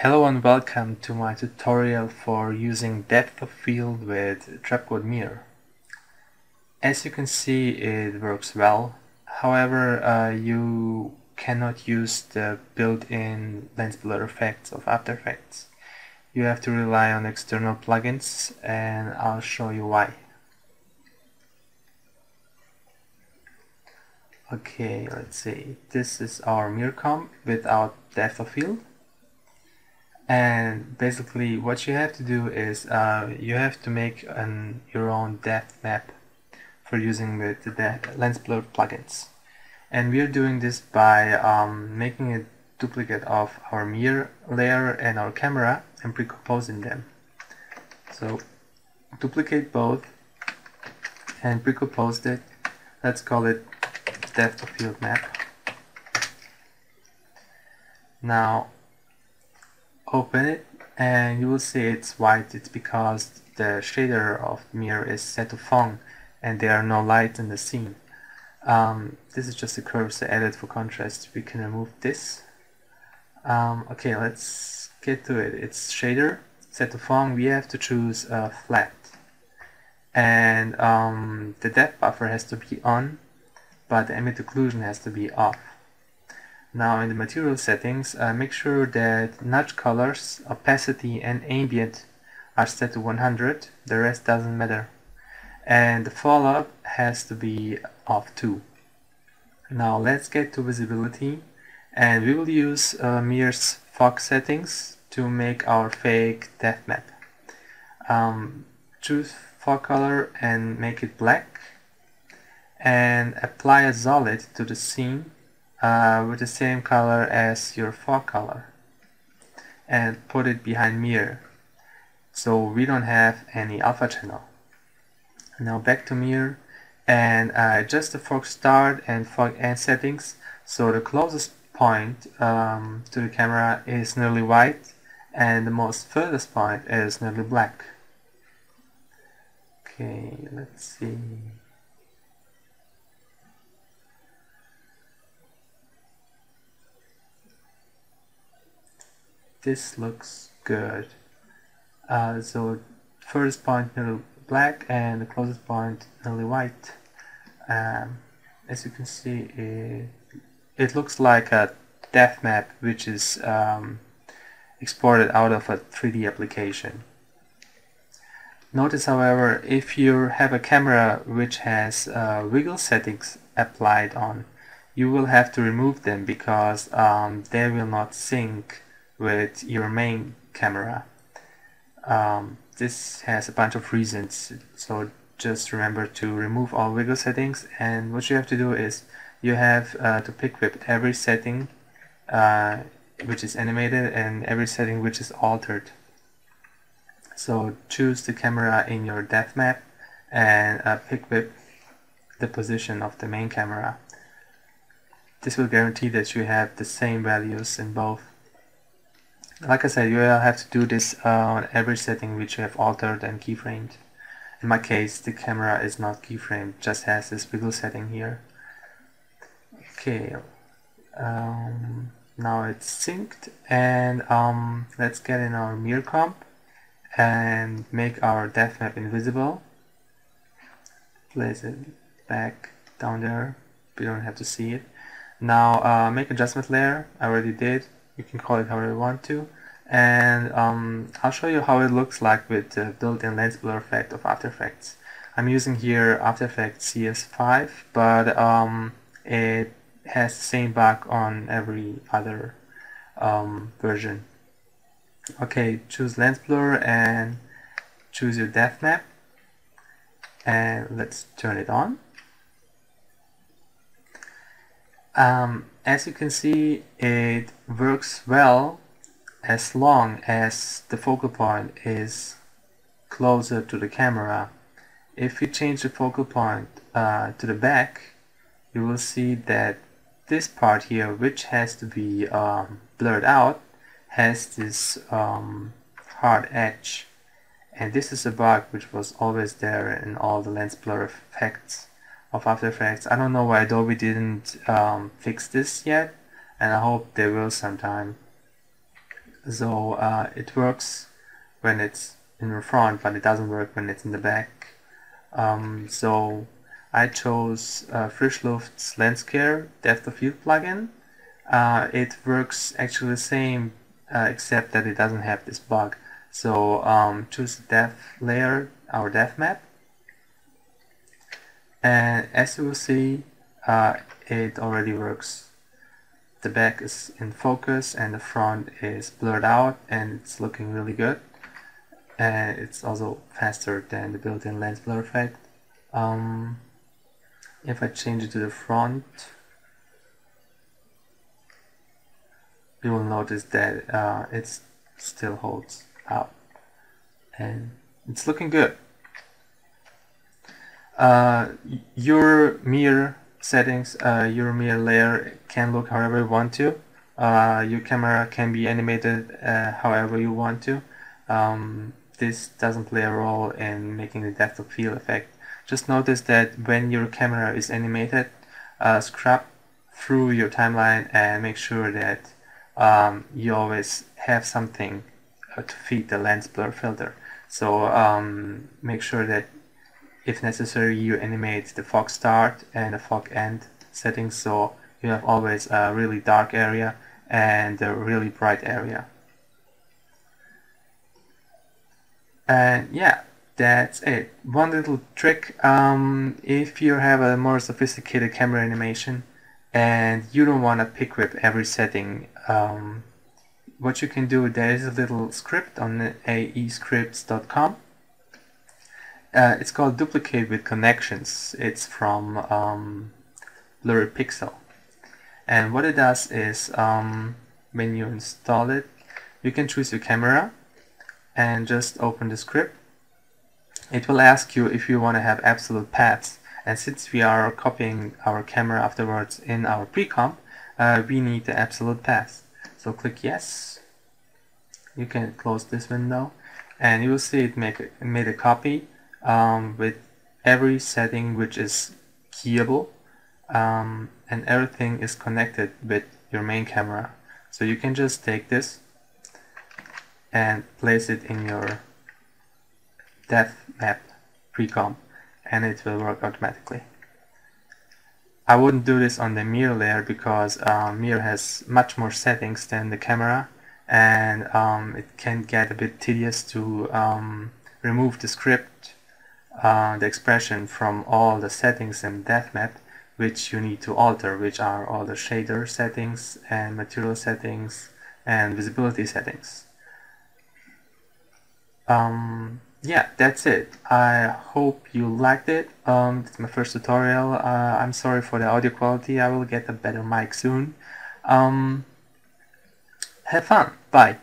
Hello and welcome to my tutorial for using depth of field with Trapcode Mir. As you can see, it works well. However, you cannot use the built-in lens blur effects of After Effects. You have to rely on external plugins, and I'll show you why. Okay, let's see. This is our Mir comp without depth of field. And basically what you have to do is you have to make your own depth map for using the lens blur plugins. And we are doing this by making a duplicate of our mirror layer and our camera and pre-composing them. So duplicate both and pre-compose it. Let's call it depth of field map. Now open it and you will see it's white. It's because the shader of Mir is set to Fong and there are no lights in the scene. This is just a curves I added for contrast. We can remove this. Okay, let's get to it. It's shader set to Fong. We have to choose flat, and the depth buffer has to be on, but the ambient occlusion has to be off. Now in the material settings, make sure that nudge colors, opacity and ambient are set to 100, the rest doesn't matter. And the fallout has to be off too. Now let's get to visibility, and we will use Mir's fog settings to make our fake depth map. Choose fog color and make it black, and apply a solid to the scene with the same color as your fog color, and put it behind Mir so we don't have any alpha channel. Now back to Mir and adjust the fog start and fog end settings so the closest point to the camera is nearly white and the most furthest point is nearly black. Okay, let's see. This looks good. So first point nearly black and the closest point nearly white. As you can see, it looks like a depth map which is exported out of a 3D application. Notice, however, if you have a camera which has wiggle settings applied on, you will have to remove them because they will not sync with your main camera. This has a bunch of reasons, so just remember to remove all wiggle settings, and what you have to do is you have to pick whip every setting which is animated and every setting which is altered. So choose the camera in your depth map and pick whip the position of the main camera. This will guarantee that you have the same values in both. Like I said, you will have to do this on every setting which you have altered and keyframed. In my case, the camera is not keyframed, just has this wiggle setting here. Okay, now it's synced, and let's get in our Mir comp and make our depth map invisible. Place it back down there, we don't have to see it. Now make adjustment layer, I already did. You can call it however you want to, and I'll show you how it looks like with the built-in lens blur effect of After Effects. I'm using here After Effects CS5, but it has the same bug on every other version. Okay, choose lens blur and choose your depth map, and let's turn it on. As you can see, it works well as long as the focal point is closer to the camera. If you change the focal point to the back, you will see that this part here, which has to be blurred out, has this hard edge, and this is a bug which was always there in all the lens blur effects of After Effects. I don't know why Adobe didn't fix this yet, and I hope they will sometime. So it works when it's in the front, but it doesn't work when it's in the back. So I chose Frischluft Lenscare depth of field plugin. It works actually the same, except that it doesn't have this bug. So choose the depth layer, our depth map, and as you will see, it already works. The back is in focus and the front is blurred out, and it's looking really good. And it's also faster than the built-in lens blur effect. If I change it to the front, you will notice that it still holds up, and it's looking good. Your mirror settings, your mirror layer can look however you want to. Your camera can be animated however you want to. This doesn't play a role in making the depth of field effect. Just notice that when your camera is animated, scrub through your timeline and make sure that you always have something to feed the lens blur filter. So make sure that if necessary you animate the fog start and the fog end settings, so you have always a really dark area and a really bright area. And yeah, that's it. One little trick, if you have a more sophisticated camera animation and you don't want to pick whip every setting, what you can do, there is a little script on aescripts.com. It's called Duplicate with Connections. It's from Blurry Pixel. And what it does is, when you install it, you can choose your camera and just open the script. It will ask you if you want to have absolute paths, and since we are copying our camera afterwards in our pre-comp, we need the absolute paths. So click yes. You can close this window and you will see it made a copy with every setting which is keyable, and everything is connected with your main camera. So you can just take this and place it in your depth map pre-comp and it will work automatically. I wouldn't do this on the mirror layer because mirror has much more settings than the camera, and it can get a bit tedious to remove the script, the expression from all the settings in depth map which you need to alter, which are all the shader settings and material settings and visibility settings. Yeah, that's it. I hope you liked it. It's my first tutorial. I'm sorry for the audio quality. I will get a better mic soon. Have fun. Bye.